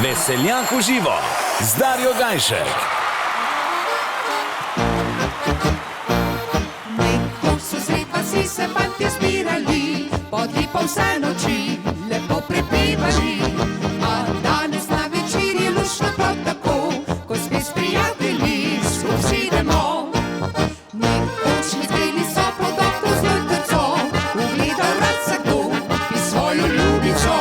Veseljak v živo z Darjo Gajšek. Nekoč so sred vasi se fantje zbirali, pod lipom vse noči lepo prepevali. A danes na večer je luštno prav tako, ko spet s prijatelji skupaj sedemo. Nekoč izbili so pod okno z lojtrco, ugledal rad vsakdo bi svojo ljubico.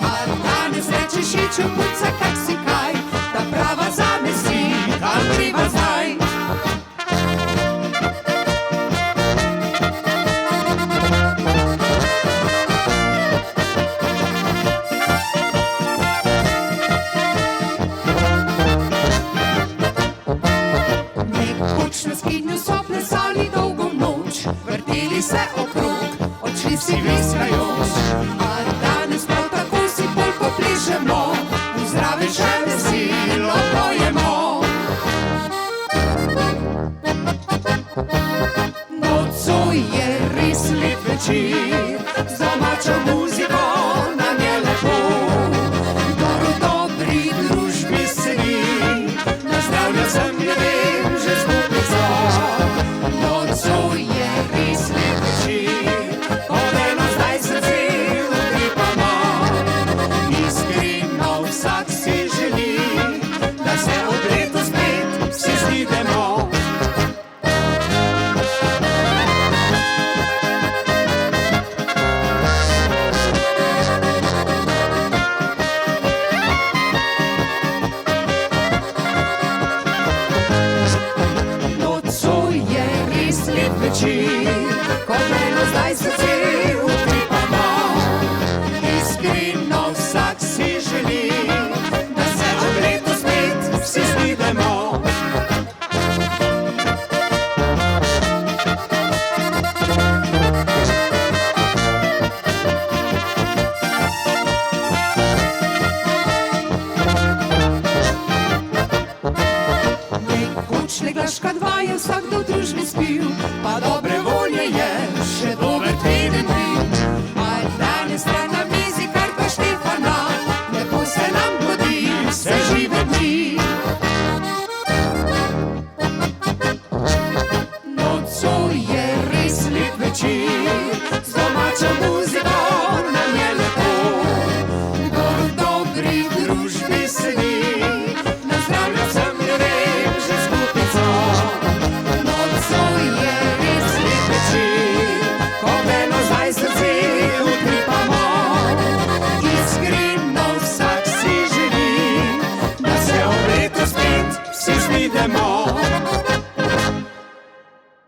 A danes reče šiču punca, kak si kaj, ta prava zame si, kam treba zdaj. Na skidnju so plesali dolgo noč, vrteli se okrog, odšli si viskajoč. A danes prav tako si polko plešemo, in zraven še veselo pojemo. Nocoj je res lep večer, z domačo muziko nam je lepo. Kdor v dobri družbi sedi, nazdravlja sem ljudem že skupaj. Nocoj je res lep večer, odeno zdaj srce utripamo. Iskreno vsak si želi, da se od leto spet vsi znidemo. Večer, ko eno zdaj srce utripamo. Iskreno vsak si želi, da se od leto spet vsi znidemo. Nekoč leglaška dva je vsakdo v družbi spil, pa dobre volje je še dober teden bil. A danes sta na mizi karta Štefana, lepo se nam godi vse žive dni. Nocoj je res lep večer, z domačo muziko nam je lepo. Kdor v dobri družbi sedi, nazdravlja vsem ljudem že skupico. Nocoj je res lep večer, ko eno zdaj srce utripamo. Iskreno vsak si želi, da se od leto spet vsi znidemo.